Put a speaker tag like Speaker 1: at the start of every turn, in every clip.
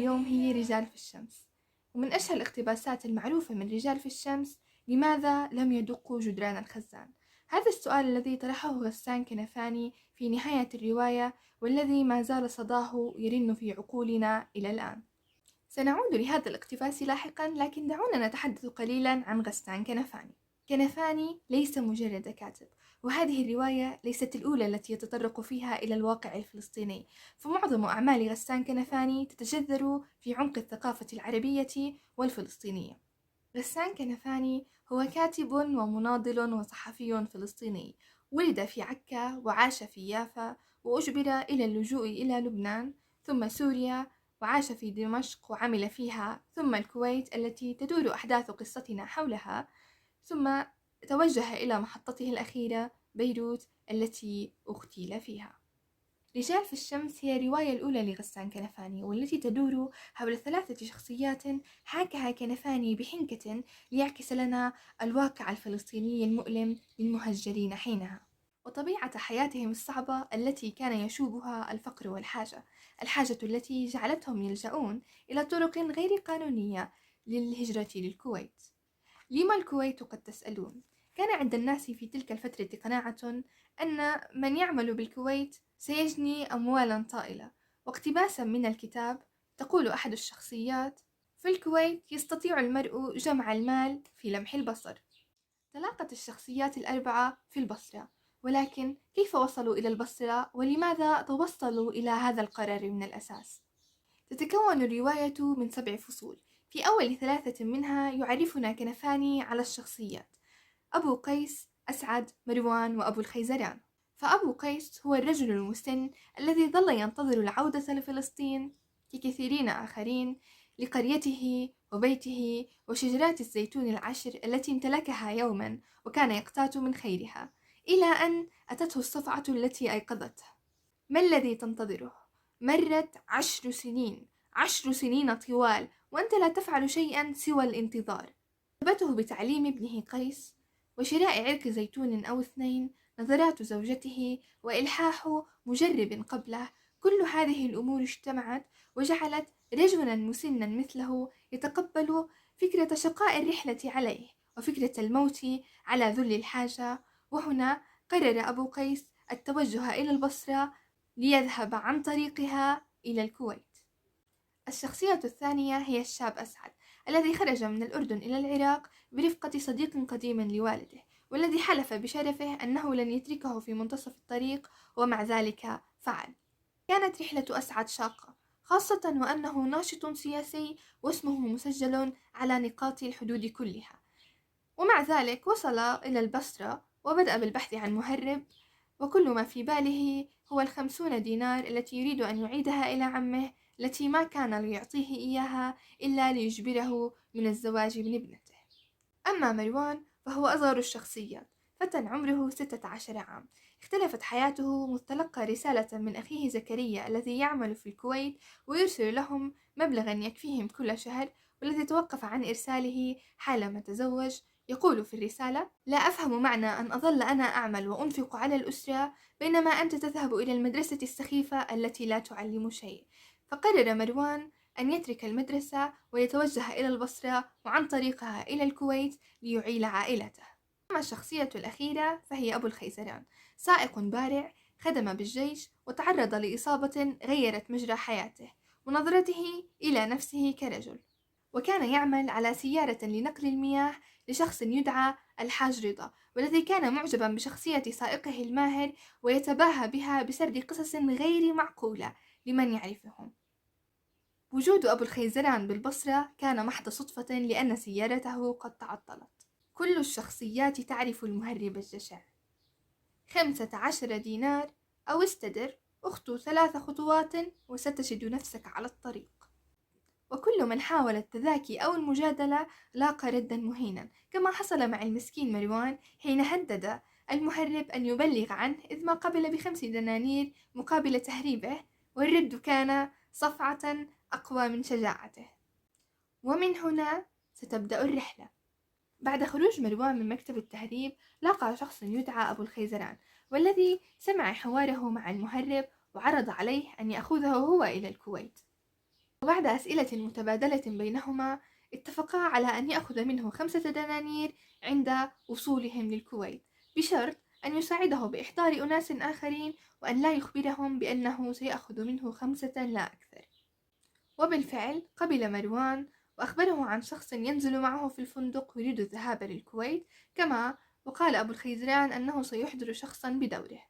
Speaker 1: اليوم هي رجال في الشمس. ومن أشهر الاقتباسات المعروفة من رجال في الشمس: لماذا لم يدقوا جدران الخزان؟ هذا السؤال الذي طرحه غسان كنفاني في نهاية الرواية، والذي ما زال صداه يرن في عقولنا إلى الآن. سنعود لهذا الاقتباس لاحقا، لكن دعونا نتحدث قليلا عن غسان كنفاني. كنفاني ليس مجرد كاتب، وهذه الرواية ليست الأولى التي يتطرق فيها إلى الواقع الفلسطيني، فمعظم أعمال غسان كنفاني تتجذر في عمق الثقافة العربية والفلسطينية. غسان كنفاني هو كاتب ومناضل وصحفي فلسطيني، ولد في عكا وعاش في يافا، وأجبر إلى اللجوء إلى لبنان ثم سوريا، وعاش في دمشق وعمل فيها، ثم الكويت التي تدور أحداث قصتنا حولها، ثم توجه إلى محطته الأخيرة بيروت التي اغتيل فيها. رجال في الشمس هي الرواية الأولى لغسان كنفاني، والتي تدور حول 3 شخصيات حاكها كنفاني بحنكة ليعكس لنا الواقع الفلسطيني المؤلم للمهجرين حينها، وطبيعة حياتهم الصعبة التي كان يشوبها الفقر والحاجة، الحاجة التي جعلتهم يلجؤون إلى طرق غير قانونية للهجرة للكويت. لما الكويت قد تسألون؟ كان عند الناس في تلك الفترة قناعة أن من يعمل بالكويت سيجني أموالا طائلة، واقتباسا من الكتاب تقول أحد الشخصيات: في الكويت يستطيع المرء جمع المال في لمح البصر. تلاقت الشخصيات ال4 في البصرة، ولكن كيف وصلوا إلى البصرة؟ ولماذا توصلوا إلى هذا القرار من الأساس؟ تتكون الرواية من 7 فصول. في أول 3 منها يعرفنا كنفاني على الشخصيات: أبو قيس، أسعد، مروان، وأبو الخيزران. فأبو قيس هو الرجل المسن الذي ظل ينتظر العودة لفلسطين ككثيرين آخرين، لقريته وبيته وشجرات الزيتون ال10 التي امتلكها يوما وكان يقتات من خيرها، إلى أن أتته الصفعة التي أيقظته. ما الذي تنتظره؟ مرت 10 سنين، 10 سنين طوال، وأنت لا تفعل شيئا سوى الانتظار. ثبته بتعليم ابنه قيس، وشراء عرق زيتون أو 2، نظرات زوجته، وإلحاح مجرب قبله. كل هذه الأمور اجتمعت وجعلت رجلا مسنا مثله يتقبل فكرة شقاء الرحلة عليه وفكرة الموت على ذل الحاجة. وهنا قرر أبو قيس التوجه إلى البصرة ليذهب عن طريقها إلى الكويت. الشخصية الثانية هي الشاب أسعد، الذي خرج من الأردن إلى العراق برفقة صديق قديم لوالده، والذي حلف بشرفه أنه لن يتركه في منتصف الطريق، ومع ذلك فعل. كانت رحلة أسعد شاقة، خاصة وأنه ناشط سياسي واسمه مسجل على نقاط الحدود كلها، ومع ذلك وصل إلى البصرة وبدأ بالبحث عن مهرب، وكل ما في باله هو 50 دينار التي يريد أن يعيدها إلى عمه، التي ما كان ليعطيه إياها إلا ليجبره من الزواج من ابنته. أما مروان فهو أصغر الشخصيات، فتى عمره 16 عام. اختلفت حياته مذ تلقى رسالة من أخيه زكريا الذي يعمل في الكويت ويرسل لهم مبلغا يكفيهم كل شهر، والذي توقف عن إرساله حالما تزوج. يقول في الرسالة: لا أفهم معنى أن أظل أنا أعمل وأنفق على الأسرة بينما أنت تذهب إلى المدرسة السخيفة التي لا تعلم شيء. فقرر مروان أن يترك المدرسة ويتوجه إلى البصرة وعن طريقها إلى الكويت ليعيل عائلته. أما الشخصية الأخيرة فهي أبو الخيزران، سائق بارع خدم بالجيش وتعرض لإصابة غيرت مجرى حياته ونظرته إلى نفسه كرجل، وكان يعمل على سيارة لنقل المياه لشخص يدعى الحاج رضا، والذي كان معجبا بشخصية سائقه الماهر ويتباهى بها بسرد قصص غير معقولة لمن يعرفهم. وجود أبو الخيزران بالبصرة كان محض صدفة، لأن سيارته قد تعطلت. كل الشخصيات تعرف المهرب الجشع. 15 دينار، أو استدر، أخطو 3 خطوات وستجد نفسك على الطريق. وكل من حاول التذاكي أو المجادلة لاقى ردا مهينا، كما حصل مع المسكين مروان حين هدد المهرب أن يبلغ عنه، إذ ما قبل ب5 دنانير مقابل تهريبه، والرد كان صفعة أقوى من شجاعته. ومن هنا ستبدأ الرحلة. بعد خروج مروان من مكتب التهريب لاقى شخص يدعى أبو الخيزران، والذي سمع حواره مع المهرب وعرض عليه أن يأخذه هو إلى الكويت. وبعد أسئلة متبادلة بينهما اتفقا على أن يأخذ منه 5 دنانير عند وصولهم للكويت، بشرط أن يساعده بإحضار أناس آخرين وأن لا يخبرهم بأنه سيأخذ منه 5 لا أكثر. وبالفعل قبل مروان وأخبره عن شخص ينزل معه في الفندق يريد الذهاب للكويت، كما وقال أبو الخيزران أنه سيحضر شخصا بدوره.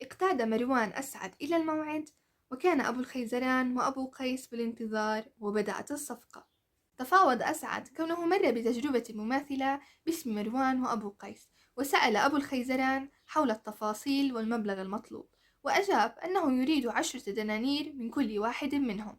Speaker 1: اقتاد مروان أسعد إلى الموعد، وكان أبو الخيزران وأبو قيس بالانتظار، وبدأت الصفقة. تفاوض أسعد كونه مر بتجربة مماثلة باسم مروان وأبو قيس، وسأل أبو الخيزران حول التفاصيل والمبلغ المطلوب، وأجاب أنه يريد 10 دنانير من كل واحد منهم،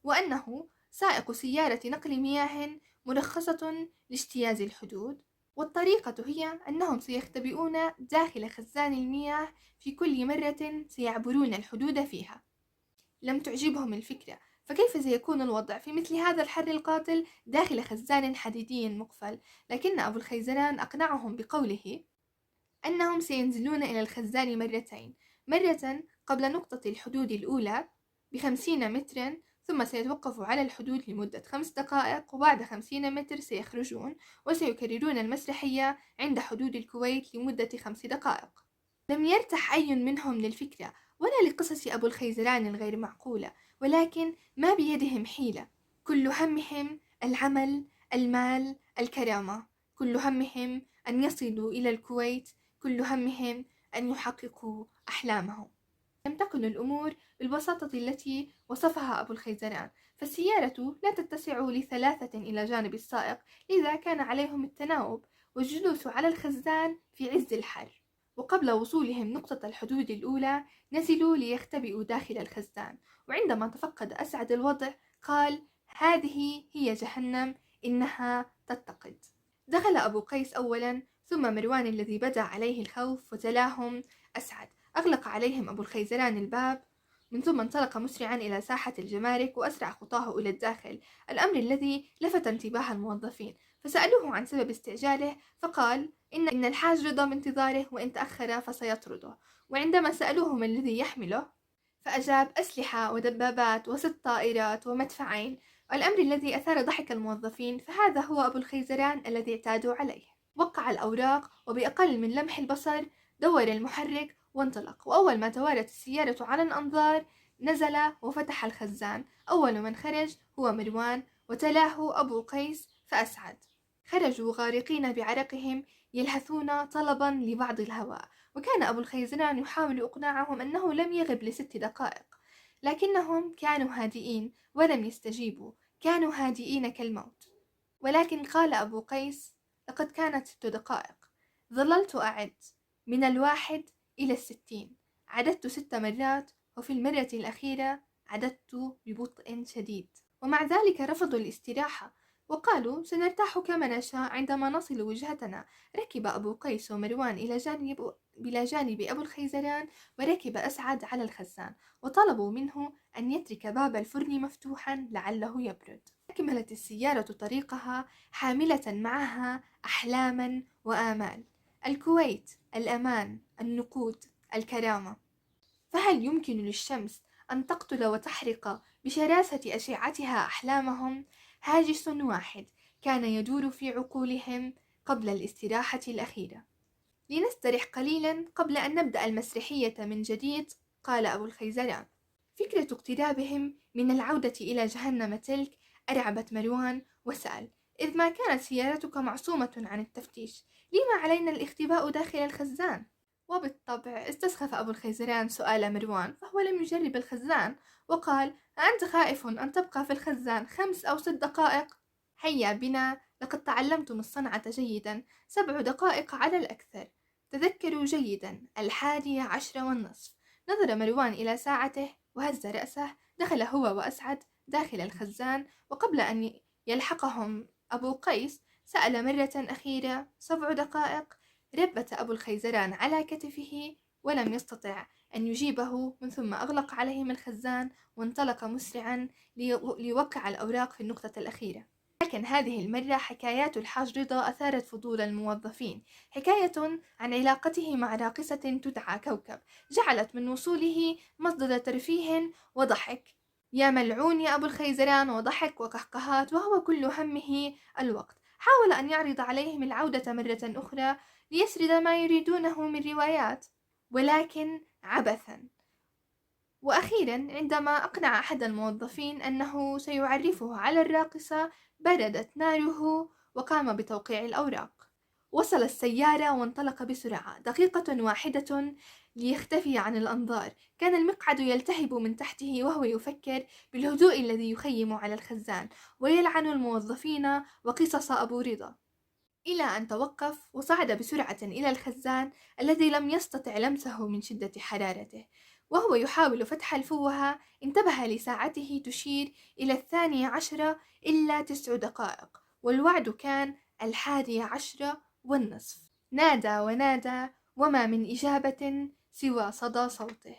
Speaker 1: وأنه سائق سيارة نقل مياه مرخصة لاجتياز الحدود، والطريقة هي أنهم سيختبئون داخل خزان المياه في كل مرة سيعبرون الحدود فيها. لم تعجبهم الفكرة، فكيف سيكون الوضع في مثل هذا الحر القاتل داخل خزان حديدي مقفل؟ لكن أبو الخيزران أقنعهم بقوله أنهم سينزلون إلى الخزان مرتين، مرة قبل نقطة الحدود الأولى ب50 مترا، ثم سيتوقفوا على الحدود لمدة 5 دقائق، وبعد 50 متر سيخرجون وسيكررون المسرحية عند حدود الكويت لمدة 5 دقائق. لم يرتح أي منهم للفكرة ولا لقصص أبو الخيزران الغير معقولة، ولكن ما بيدهم حيلة، كل همهم العمل، المال، الكرامة، كل همهم أن يصلوا إلى الكويت، كل همهم أن يحققوا أحلامهم. لم تكن الأمور بالبساطة التي وصفها أبو الخيزران، فالسيارة لا تتسع ل3 إلى جانب السائق، لذا كان عليهم التناوب والجلوس على الخزان في عز الحر. وقبل وصولهم نقطة الحدود الأولى نزلوا ليختبئوا داخل الخزان، وعندما تفقد أسعد الوضع قال: هذه هي جهنم، إنها تتقد. دخل أبو قيس أولا، ثم مروان الذي بدا عليه الخوف، وتلاهم أسعد. أغلق عليهم أبو الخيزران الباب، من ثم انطلق مسرعا إلى ساحة الجمارك وأسرع خطاه إلى الداخل، الأمر الذي لفت انتباه الموظفين، فسألوه عن سبب استعجاله، فقال إن الحاج رضا بانتظاره، وإن تأخر فسيطرده. وعندما سألوه ما الذي يحمله، فأجاب: أسلحة ودبابات و6 طائرات ومدفعين، والأمر الذي أثار ضحك الموظفين، فهذا هو أبو الخيزران الذي اعتادوا عليه. وقع الأوراق، وبأقل من لمح البصر دور المحرك وانطلق، وأول ما توارت السيارة على الأنظار نزل وفتح الخزان. أول من خرج هو مروان، وتلاه أبو قيس فأسعد. خرجوا غارقين بعرقهم يلهثون طلبا لبعض الهواء، وكان أبو الخيزران يحاول إقناعهم أنه لم يغب ل6 دقائق، لكنهم كانوا هادئين ولم يستجيبوا، كانوا هادئين كالموت. ولكن قال أبو قيس: لقد كانت 6 دقائق، ظللت أعد من 1 إلى 60، عددت 6 مرات، وفي المرة الأخيرة عددت ببطء شديد. ومع ذلك رفضوا الاستراحة، وقالوا: سنرتاح كما نشاء عندما نصل وجهتنا. ركب أبو قيس ومروان إلى جانب أبو الخيزران، وركب أسعد على الخزان، وطلبوا منه أن يترك باب الفرن مفتوحا لعله يبرد. أكملت السيارة طريقها حاملة معها أحلاما وآمال: الكويت، الأمان، النقود، الكرامة. فهل يمكن للشمس أن تقتل وتحرق بشراسة أشعتها أحلامهم؟ هاجس واحد كان يدور في عقولهم قبل الاستراحة الأخيرة. لنسترح قليلا قبل أن نبدأ المسرحية من جديد، قال أبو الخيزران. فكرة اقترابهم من العودة إلى جهنم تلك أرعبت مروان، وسأل: إذ ما كانت سيارتك معصومة عن التفتيش، لما علينا الاختباء داخل الخزان؟ وبالطبع استسخف أبو الخيزران سؤال مروان، فهو لم يجرب الخزان، وقال: أنت خائف أن تبقى في الخزان 5 أو 6 دقائق؟ هيا بنا، لقد تعلمتم الصنعة جيدا، 7 دقائق على الأكثر. تذكروا جيدا، 11:10. نظر مروان إلى ساعته وهز رأسه. دخل هو وأسعد داخل الخزان، وقبل أن يلحقهم أبو قيس سأل مرة أخيرة: 7 دقائق؟ ربت أبو الخيزران على كتفه ولم يستطع أن يجيبه، من ثم أغلق عليهم الخزان وانطلق مسرعا ليوقع الأوراق في النقطة الأخيرة. لكن هذه المرة حكايات الحاج رضا أثارت فضول الموظفين، حكاية عن علاقته مع راقصة تدعى كوكب، جعلت من وصوله مصدر ترفيه وضحك. يا ملعون يا أبو الخيزران، وضحك وقهقهات وهو كل همه الوقت. حاول أن يعرض عليهم العودة مرة أخرى ليسرد ما يريدونه من روايات، ولكن عبثا. وأخيرا عندما أقنع أحد الموظفين أنه سيعرفه على الراقصة، بردت ناره وقام بتوقيع الأوراق. وصل السيارة وانطلق بسرعة، دقيقة واحدة ليختفي عن الأنظار. كان المقعد يلتهب من تحته وهو يفكر بالهدوء الذي يخيم على الخزان، ويلعن الموظفين وقصص أبو رضا، إلى أن توقف وصعد بسرعة إلى الخزان الذي لم يستطع لمسه من شدة حرارته. وهو يحاول فتح الفوهة انتبه لساعته تشير إلى 12 إلا 9 دقائق، والوعد كان 11:10. نادى ونادى وما من إجابة سوى صدى صوته،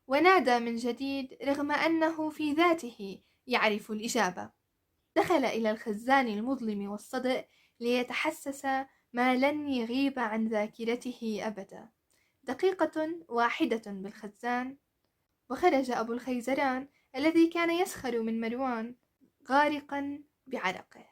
Speaker 1: ونادى من جديد رغم أنه في ذاته يعرف الإجابة. دخل إلى الخزان المظلم والصدئ ليتحسس ما لن يغيب عن ذاكرته أبدا. دقيقة واحدة بالخزان، وخرج أبو الخيزران الذي كان يسخر من مروان غارقا بعرقه.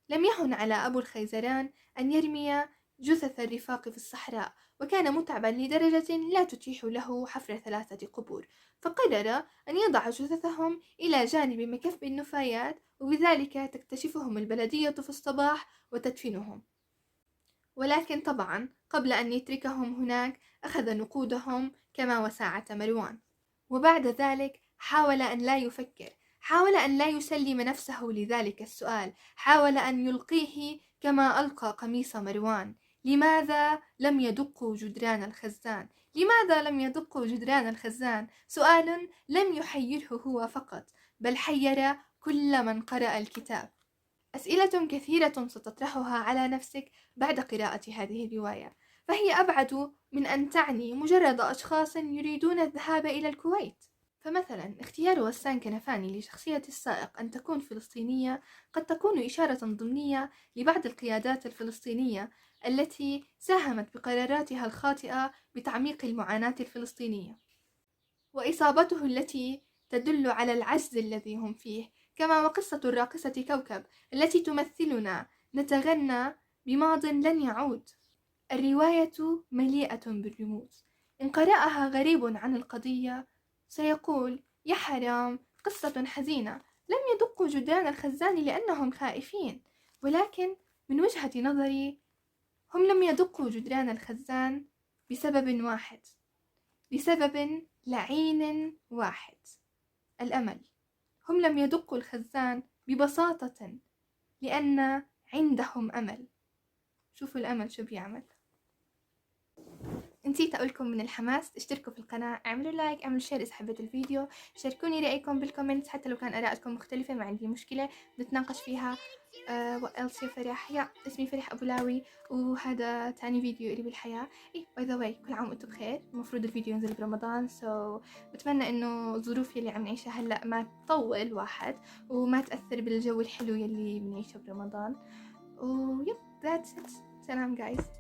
Speaker 1: لم يهن على أبو الخيزران أن يرمي جثث الرفاق في الصحراء، وكان متعبا لدرجة لا تتيح له حفر 3 قبور، فقرر أن يضع جثثهم إلى جانب مكب النفايات، وبذلك تكتشفهم البلدية في الصباح وتدفنهم. ولكن طبعا قبل أن يتركهم هناك أخذ نقودهم كما وساعة مروان. وبعد ذلك حاول أن لا يفكر، حاول أن لا يسلم نفسه لذلك السؤال، حاول أن يلقيه كما ألقى قميص مروان. لماذا لم يدقوا جدران الخزان؟ لماذا لم يدقوا جدران الخزان؟ سؤال لم يحيره هو فقط، بل حير كل من قرأ الكتاب. أسئلة كثيرة ستطرحها على نفسك بعد قراءة هذه الرواية، فهي أبعد من أن تعني مجرد أشخاص يريدون الذهاب إلى الكويت. فمثلا اختيار غسان كنفاني لشخصية السائق أن تكون فلسطينية قد تكون إشارة ضمنية لبعض القيادات الفلسطينية التي ساهمت بقراراتها الخاطئة بتعميق المعاناة الفلسطينية، وإصابته التي تدل على العجز الذي هم فيه، كما وقصة الراقصة كوكب التي تمثلنا نتغنى بماض لن يعود. الرواية مليئة بالرموز، إن قرأها غريب عن القضية سيقول يا حرام، قصة حزينة، لم يدقوا جدران الخزان لأنهم خائفين. ولكن من وجهة نظري هم لم يدقوا جدران الخزان بسبب واحد، بسبب لعين واحد: الأمل. هم لم يدقوا الخزان ببساطة لأن عندهم أمل. شوفوا الأمل شو بيعمل. نسيت أقولكم من الحماس اشتركوا في القناة، اعملوا لايك، اعملوا شير إذا حبيتوا الفيديو، شاركوني رأيكم بالكومنتس حتى لو كان آرائكم مختلفة، ما عندي مشكلة نتناقش فيها. وإلس يا فرح، يا اسمي فرح أبو لاوي، وهذا تاني فيديو إلي بالحياة. باي ذا واي، كل عام وانتم بخير. المفروض الفيديو ينزل برمضان، بتمنى إنه الظروف يلي عم نعيشها هلأ ما تطول واحد وما تأثر بالجو الحلو يلي بنعيشه برمضان. ويب that's it. سلام guys.